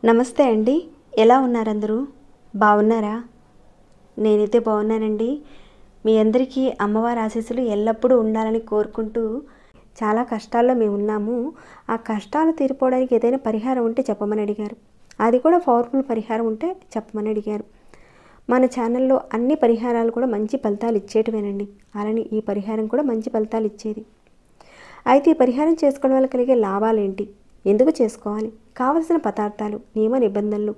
నమస్తే అండి, ఎలా ఉన్నారు అందరూ? బాగున్నారా? నేనైతే బాగున్నానండి. మీ అందరికీ అమ్మవారి ఆశీస్సులు ఎల్లప్పుడూ ఉండాలని కోరుకుంటూ, చాలా కష్టాల్లో మేము ఉన్నాము. ఆ కష్టాలు తీరిపోవడానికి ఏదైనా పరిహారం ఉంటే చెప్పమని అడిగారు. అది కూడా పవర్ఫుల్ పరిహారం ఉంటే చెప్పమని అడిగారు. మన ఛానల్లో అన్ని పరిహారాలు కూడా మంచి ఫలితాలు ఇచ్చేటివేనండి. అలానే ఈ పరిహారం కూడా మంచి ఫలితాలు ఇచ్చేది. అయితే ఈ పరిహారం చేసుకోవడం వల్ల కలిగే లాభాలేంటి, ఎందుకు చేసుకోవాలి, కావలసిన పదార్థాలు, నియమ నిబంధనలు,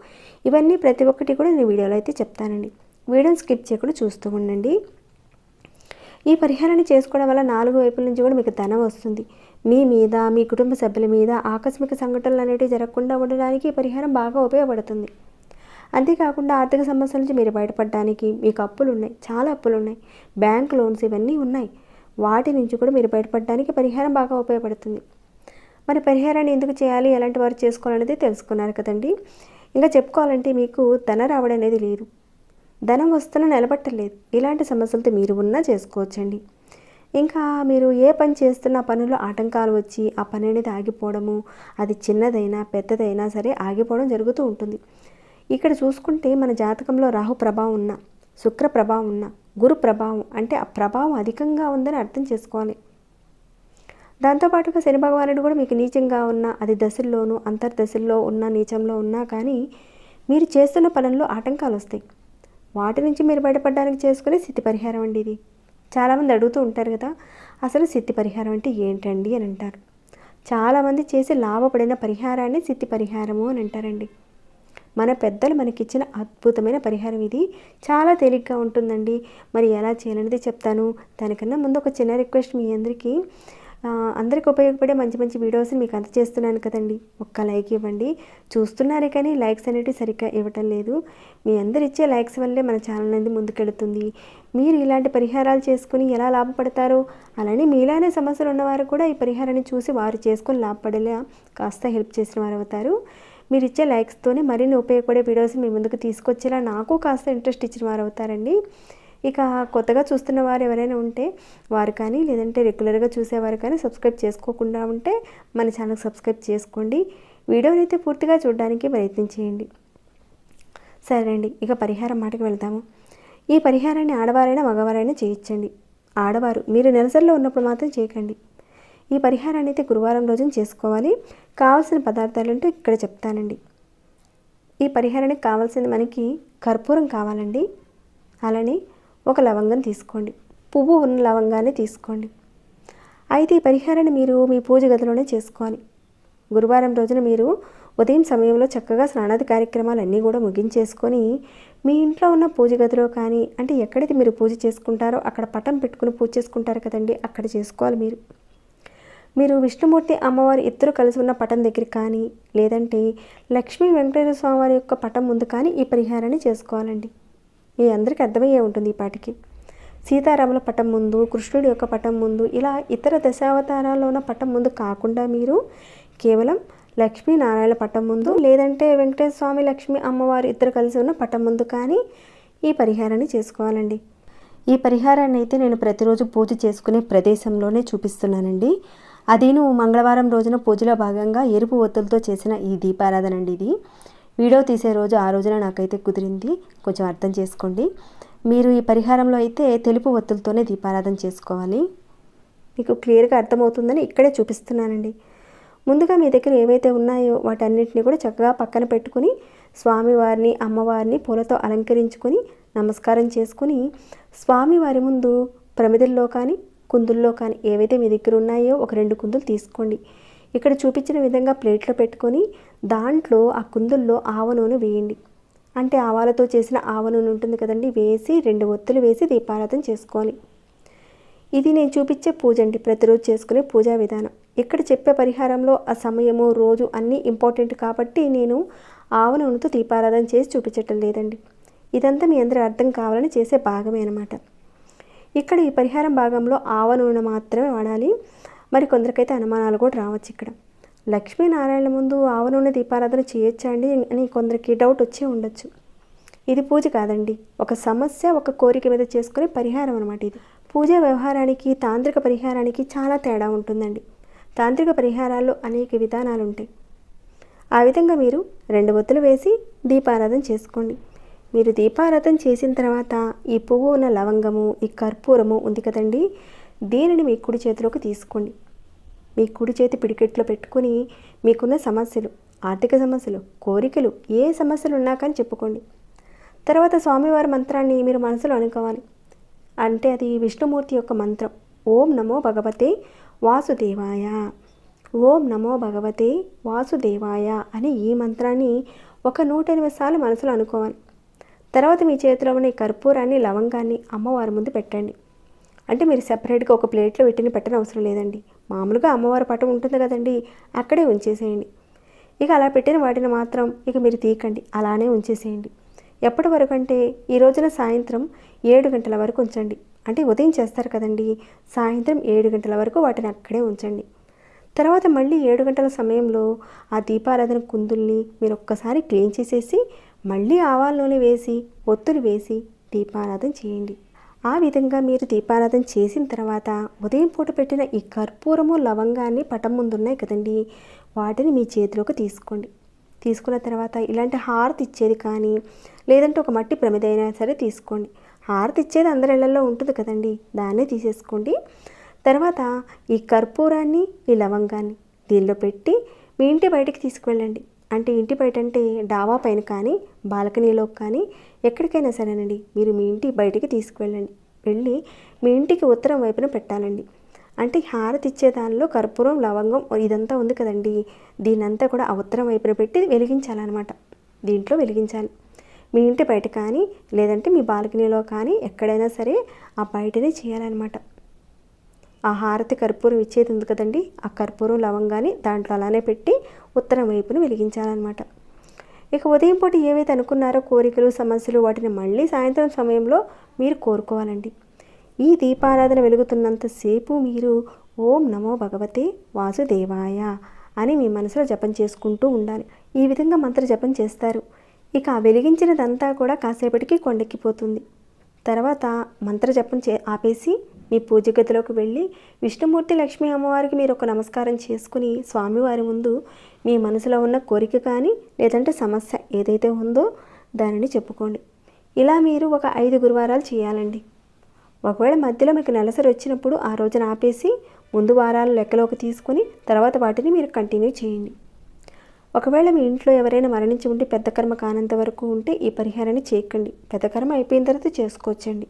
ఇవన్నీ ప్రతి ఒక్కటి కూడా నేను వీడియోలో అయితే చెప్తానండి. వీడియోని స్కిప్ చేయకుండా చూస్తూ ఉండండి. ఈ పరిహారాన్ని చేసుకోవడం వల్ల 4 వైపుల నుంచి కూడా మీకు ధనం వస్తుంది. మీ మీద, మీ కుటుంబ సభ్యుల మీద ఆకస్మిక సంఘటనలు అనేవి జరగకుండా ఉండడానికి ఈ పరిహారం బాగా ఉపయోగపడుతుంది. అంతేకాకుండా ఆర్థిక సమస్యల నుంచి మీరు బయటపడడానికి, మీకు అప్పులు ఉన్నాయి, చాలా అప్పులు ఉన్నాయి, బ్యాంక్ లోన్స్ ఇవన్నీ ఉన్నాయి, వాటి నుంచి కూడా మీరు బయటపడడానికి పరిహారం బాగా ఉపయోగపడుతుంది. మరి పరిహారాన్ని ఎందుకు చేయాలి, ఎలాంటి వారు చేసుకోవాలనేది తెలుసుకున్నారు కదండి. ఇంకా చెప్పుకోవాలంటే మీకు ధన రావడం అనేది లేదు, ధనం వస్తున్న నిలబట్టలేదు. ఇలాంటి సమస్యలతో మీరు ఉన్నా చేసుకోవచ్చండి. ఇంకా మీరు ఏ పని చేస్తున్న పనుల్లో ఆటంకాలు వచ్చి ఆ పని అనేది ఆగిపోవడము, అది చిన్నదైనా పెద్దదైనా సరే ఆగిపోవడం జరుగుతూ ఉంటుంది. ఇక్కడ చూసుకుంటే మన జాతకంలో రాహు ప్రభావం ఉన్న, శుక్ర ప్రభావం ఉన్న, గురు ప్రభావం అంటే ఆ ప్రభావం అధికంగా ఉందని అర్థం చేసుకోవాలి. దాంతోపాటుగా శని భగవానుడు కూడా మీకు నీచంగా ఉన్న, అది దశల్లోనూ అంతర్దశల్లో ఉన్న, నీచంలో ఉన్నా కానీ మీరు చేస్తున్న పనుల్లో ఆటంకాలు వస్తాయి. వాటి నుంచి మీరు బయటపడడానికి చేసుకునే సిద్ధి పరిహారం అండి ఇది. చాలామంది అడుగుతూ ఉంటారు కదా, అసలు సిద్ధి పరిహారం అంటే ఏంటండి అని అంటారు. చాలామంది చేసి లాభపడిన పరిహారాన్ని సిద్ధి పరిహారము అని అంటారండి. మన పెద్దలు మనకిచ్చిన అద్భుతమైన పరిహారం ఇది. చాలా తేలిగ్గా ఉంటుందండి. మరి ఎలా చేయాలనేది చెప్తాను. దానికన్నా ముందు ఒక చిన్న రిక్వెస్ట్, మీ అందరికీ ఉపయోగపడే మంచి మంచి వీడియోస్ని మీకు అందజేస్తున్నాను కదండి. ఒక్క లైక్ ఇవ్వండి. చూస్తున్నారే కానీ లైక్స్ అనేవి సరిగ్గా ఇవ్వటం లేదు. మీ అందరు ఇచ్చే లైక్స్ వల్లే మన ఛానల్ అనేది ముందుకెళ్తుంది. మీరు ఇలాంటి పరిహారాలు చేసుకుని ఎలా లాభపడతారో, అలానే మీలానే సమస్యలు ఉన్నవారు కూడా ఈ పరిహారాన్ని చూసి వారు చేసుకొని లాభపడేలా కాస్త హెల్ప్ చేసిన వారు అవుతారు. మీరు ఇచ్చే లైక్స్తోనే మరిన్ని ఉపయోగపడే వీడియోస్ మీ ముందుకు తీసుకొచ్చేలా నాకు కాస్త ఇంట్రెస్ట్ ఇచ్చిన వారు అవుతారండి. ఇక కొత్తగా చూస్తున్న వారు ఎవరైనా ఉంటే వారు కానీ, లేదంటే రెగ్యులర్గా చూసేవారు కానీ సబ్స్క్రైబ్ చేసుకోకుండా ఉంటే మన ఛానల్ సబ్స్క్రైబ్ చేసుకోండి. వీడియోని అయితే పూర్తిగా చూడడానికి ప్రయత్నం చేయండి. సరే అండి, ఇక పరిహారం మాటకి వెళ్దాము. ఈ పరిహారాన్ని ఆడవారైనా మగవారైనా చేయొచ్చండి. ఆడవారు మీరు నెలసరిలో ఉన్నప్పుడు మాత్రం చేయకండి. ఈ పరిహారాన్ని అయితే గురువారం రోజున చేసుకోవాలి. కావాల్సిన పదార్థాలు అంటే ఇక్కడ చెప్తానండి. ఈ పరిహారానికి కావాల్సింది మనకి కర్పూరం కావాలండి. అలానే ఒక లవంగం తీసుకోండి, పువ్వు ఉన్న లవంగాన్ని తీసుకోండి. అయితే ఈ పరిహారాన్ని మీరు మీ పూజ గదిలోనే చేసుకోవాలి. గురువారం రోజున మీరు ఉదయం సమయంలో చక్కగా స్నానాది కార్యక్రమాలన్నీ కూడా ముగించేసుకొని మీ ఇంట్లో ఉన్న పూజ గదిలో కానీ, అంటే ఎక్కడైతే మీరు పూజ చేసుకుంటారో అక్కడ పటం పెట్టుకుని పూజ చేసుకుంటారు కదండి, అక్కడ చేసుకోవాలి. మీరు విష్ణుమూర్తి అమ్మవారి ఇద్దరు కలిసి ఉన్న పటం దగ్గర కానీ, లేదంటే లక్ష్మీ వెంకటేశ్వర స్వామి వారి యొక్క పటం ముందు కానీ ఈ పరిహారాన్ని చేసుకోవాలండి. మీ అందరికీ అర్థమయ్యే ఉంటుంది ఈ పాటికి. సీతారాముల పటం ముందు, కృష్ణుడి యొక్క పటం ముందు, ఇలా ఇతర దశావతారాల్లో ఉన్న పటం ముందు కాకుండా మీరు కేవలం లక్ష్మీనారాయణ పటం ముందు, లేదంటే వెంకటేశ్వర స్వామి లక్ష్మీ అమ్మవారు ఇద్దరు కలిసి ఉన్న పటం ముందు కానీ ఈ పరిహారాన్ని చేసుకోవాలండి. ఈ పరిహారాన్ని అయితే నేను ప్రతిరోజు పూజ చేసుకునే ప్రదేశంలోనే చూపిస్తున్నానండి. అదేను మంగళవారం రోజున పూజలో భాగంగా ఎరుపు ఒత్తులతో చేసిన ఈ దీపారాధన అండి. ఇది వీడియో తీసే రోజు ఆ రోజున నాకైతే కుదిరింది, కొంచెం అర్థం చేసుకోండి. మీరు ఈ పరిహారంలో అయితే తెలుపు ఒత్తులతోనే దీపారాధన చేసుకోవాలి. మీకు క్లియర్గా అర్థమవుతుందని ఇక్కడే చూపిస్తున్నానండి. ముందుగా మీ దగ్గర ఏవైతే ఉన్నాయో వాటన్నిటిని కూడా చక్కగా పక్కన పెట్టుకుని స్వామివారిని, అమ్మవారిని పూలతో అలంకరించుకొని నమస్కారం చేసుకుని స్వామివారి ముందు ప్రమిదల్లో కానీ, కుందుల్లో కానీ ఏవైతే మీ దగ్గర ఉన్నాయో ఒక 2 కుందులు తీసుకోండి. ఇక్కడ చూపించిన విధంగా ప్లేట్లో పెట్టుకొని దాంట్లో ఆ కుందుల్లో ఆవ నూనె వేయండి. అంటే ఆవాలతో చేసిన ఆవ నూనె ఉంటుంది కదండి, వేసి 2 ఒత్తులు వేసి దీపారాధన చేసుకోవాలి. ఇది నేను చూపించే పూజ అండి, ప్రతిరోజు చేసుకునే పూజా విధానం. ఇక్కడ చెప్పే పరిహారంలో ఆ సమయము, రోజు అన్నీ ఇంపార్టెంట్ కాబట్టి నేను ఆవ నూనెతో దీపారాధన చేసి చూపించటం లేదండి. ఇదంతా మీ అందరూ అర్థం కావాలని చేసే భాగమే అన్నమాట. ఇక్కడ ఈ పరిహారం భాగంలో ఆవ నూనె మాత్రమే వాడాలి. మరి కొందరికైతే అనుమానాలు కూడా రావచ్చు. ఇక్కడ లక్ష్మీనారాయణ ముందు ఆవ నూనె దీపారాధన చేయొచ్చా అండి అని కొందరికి డౌట్ వచ్చే ఉండొచ్చు. ఇది పూజ కాదండి, ఒక సమస్య ఒక కోరిక మీద చేసుకునే పరిహారం అనమాట ఇది. పూజా వ్యవహారానికి తాంత్రిక పరిహారానికి చాలా తేడా ఉంటుందండి. తాంత్రిక పరిహారాల్లో అనేక విధానాలు ఉంటాయి. ఆ విధంగా మీరు 2 ఒత్తులు వేసి దీపారాధన చేసుకోండి. మీరు దీపారాధన చేసిన తర్వాత ఈ పువ్వు ఉన్న లవంగము, ఈ కర్పూరము ఉంది కదండి, దీనిని మీ కుడి చేతిలోకి తీసుకోండి. మీ కుడి చేతి పిడికెట్లో పెట్టుకుని మీకున్న సమస్యలు, ఆర్థిక సమస్యలు, కోరికలు, ఏ సమస్యలు ఉన్నా కానీ చెప్పుకోండి. తర్వాత స్వామివారి మంత్రాన్ని మీరు మనసులో అనుకోవాలి. అంటే అది విష్ణుమూర్తి యొక్క మంత్రం. ఓం నమో భగవతే వాసుదేవాయ, ఓం నమో భగవతే వాసుదేవాయ అని ఈ మంత్రాన్ని ఒక 108 సార్లు మనసులో అనుకోవాలి. తర్వాత మీ చేతిలో ఉన్న ఈ కర్పూరాన్ని, లవంగాన్ని అమ్మవారి ముందు పెట్టండి. అంటే మీరు సెపరేట్గా ఒక ప్లేట్లో పెట్టిన అవసరం లేదండి. మామూలుగా అమ్మవారి పటం ఉంటుంది కదండి, అక్కడే ఉంచేసేయండి. ఇక అలా పెట్టిన వాటిని మాత్రం ఇక మీరు తీయకండి, అలానే ఉంచేసేయండి. ఎప్పటి వరకు అంటే ఈ రోజున సాయంత్రం 7 గంటల వరకు ఉంచండి. అంటే ఉదయం చేస్తారు కదండి, సాయంత్రం 7 గంటల వరకు వాటిని అక్కడే ఉంచండి. తర్వాత మళ్ళీ 7 గంటల సమయంలో ఆ దీపారాధన కుందుల్ని మీరు ఒక్కసారి క్లీన్ చేసేసి మళ్ళీ ఆవాల నూనె వేసి ఒత్తులు వేసి దీపారాధన చేయండి. ఆ విధంగా మీరు దీపారాధన చేసిన తర్వాత ఉదయం పూట పెట్టిన ఈ కర్పూరము, లవంగాన్ని పటం ముందున్నాయి కదండి, వాటిని మీ చేతిలోకి తీసుకోండి. తీసుకున్న తర్వాత ఇలాంటి హారతి ఇచ్చేది కానీ లేదంటే ఒక మట్టి ప్రమిదైనా సరే తీసుకోండి. హారతి ఇచ్చేది అందరి ఇళ్లలో ఉంటుంది కదండి, దాన్నే తీసేసుకోండి. తర్వాత ఈ కర్పూరాన్ని, ఈ లవంగాన్ని దీనిలో పెట్టి మీ ఇంటి బయటికి తీసుకువెళ్ళండి. అంటే ఇంటి బయట అంటే డాబా పైన కానీ బాల్కనీలోకి కానీ ఎక్కడికైనా సరేనండి, మీరు మీ ఇంటి బయటికి తీసుకువెళ్ళండి. వెళ్ళి మీ ఇంటికి ఉత్తరం వైపున పెట్టాలండి. అంటే హారతి ఇచ్చే దానిలో కర్పూరం, లవంగం ఇదంతా ఉంది కదండి, దీనంతా కూడా ఆ ఉత్తరం వైపున పెట్టి వెలిగించాలన్నమాట. దీంట్లో వెలిగించాలి. మీ ఇంటి బయట కానీ లేదంటే మీ బాల్కనీలో కానీ ఎక్కడైనా సరే ఆ బయటనే చేయాలన్నమాట. ఆ హారతి కర్పూరం ఇచ్చేది ఉంది కదండి, ఆ కర్పూరం, లవంగాన్ని దాంట్లో అలానే పెట్టి ఉత్తరం వైపున వెలిగించాలన్నమాట. ఇక ఉదయం పూట ఏవైతే అనుకున్నారో కోరికలు, సమస్యలు, వాటిని మళ్ళీ సాయంత్రం సమయంలో మీరు కోరుకోవాలండి. ఈ దీపారాధన వెలుగుతున్నంతసేపు మీరు ఓం నమో భగవతే వాసుదేవాయ అని మీ మనసులో జపం చేసుకుంటూ ఉండాలి. ఈ విధంగా మంత్ర జపం చేస్తారు. ఇక వెలిగించినదంతా కూడా కాసేపటికి కొండెక్కిపోతుంది. తర్వాత మంత్ర జపం ఆపేసి మీ పూజ గదిలోకి వెళ్ళి విష్ణుమూర్తి, లక్ష్మీ అమ్మవారికి మీరు ఒక నమస్కారం చేసుకుని స్వామివారి ముందు మీ మనసులో ఉన్న కోరిక కానీ లేదంటే సమస్య ఏదైతే ఉందో దానిని చెప్పుకోండి. ఇలా మీరు ఒక 5 గురువారాలు చేయాలండి. ఒకవేళ మధ్యలో మీకు నెలసరి వచ్చినప్పుడు ఆ రోజున ఆపేసి ముందు వారాలు లెక్కలోకి తీసుకుని తర్వాత వాటిని మీరు కంటిన్యూ చేయండి. ఒకవేళ మీ ఇంట్లో ఎవరైనా మరణించి ఉంటే పెద్ద కర్మ కానంత వరకు ఉంటే ఈ పరిహారాన్ని చేయకండి. పెద్ద కర్మ అయిపోయిన తర్వాత చేసుకోవచ్చండి.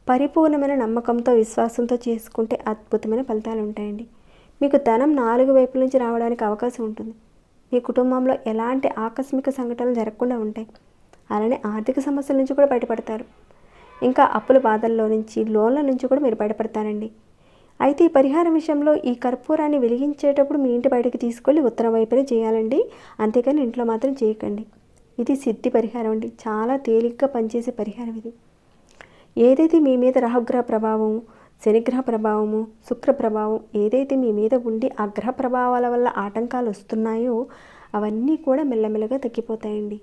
పరిపూర్ణమైన నమ్మకంతో, విశ్వాసంతో చేసుకుంటే అద్భుతమైన ఫలితాలు ఉంటాయండి. మీకు ధనం 4 వైపుల నుంచి రావడానికి అవకాశం ఉంటుంది. మీ కుటుంబంలో ఎలాంటి ఆకస్మిక సంఘటనలు జరగకుండా ఉంటాయి. అలానే ఆర్థిక సమస్యల నుంచి కూడా బయటపడతారు. ఇంకా అప్పుల బాధల్లో నుంచి, లోన్ల నుంచి కూడా మీరు బయటపడతారండి. అయితే ఈ పరిహారం విషయంలో ఈ కర్పూరాన్ని వెలిగించేటప్పుడు మీ ఇంటి బయటకు తీసుకెళ్ళి ఉత్తరం వైపునే చేయాలండి. అంతేకాని ఇంట్లో మాత్రం చేయకండి. ఇది సిద్ధి పరిహారం అండి. చాలా తేలిగ్గా పనిచేసే పరిహారం ఇది. ఏదైతే మీ మీద రాహుగ్రహ ప్రభావం, శనిగ్రహ ప్రభావము, శుక్ర ప్రభావం ఏదైతే మీ మీద ఉండి ఆ గ్రహ ప్రభావాల వల్ల ఆటంకాలు వస్తున్నాయో అవన్నీ కూడా మెల్లమెల్లగా తగ్గిపోతాయండి.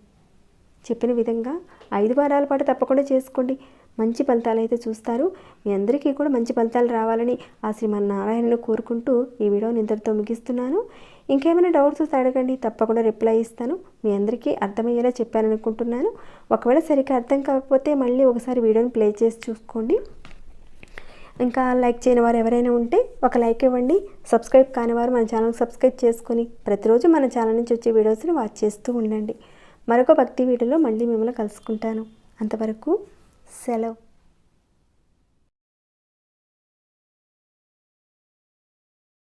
చెప్పిన విధంగా 5 వారాల పాటు తప్పకుండా చేసుకోండి. మంచి ఫలితాలు అయితే చూస్తారు. మీ అందరికీ కూడా మంచి ఫలితాలు రావాలని ఆ శ్రీమన్నారాయణను కోరుకుంటూ ఈ వీడియోని ఇంతటితో ముగిస్తున్నాను. ఇంకేమైనా డౌట్స్ వస్తే అడగండి, తప్పకుండా రిప్లై ఇస్తాను. మీ అందరికీ అర్థమయ్యేలా చెప్పాననుకుంటున్నాను. ఒకవేళ సరిగ్గా అర్థం కాకపోతే మళ్ళీ ఒకసారి వీడియోని ప్లే చేసి చూసుకోండి. ఇంకా లైక్ చేయని వారు ఎవరైనా ఉంటే ఒక లైక్ ఇవ్వండి. సబ్స్క్రైబ్ కాని వారు మన ఛానల్కి సబ్స్క్రైబ్ చేసుకొని ప్రతిరోజు మన ఛానల్ నుంచి వచ్చే వీడియోస్ని వాచ్ చేస్తూ ఉండండి. మరొక భక్తి వీడియోలో మళ్ళీ మిమ్మల్ని కలుసుకుంటాను. అంతవరకు సెలవు.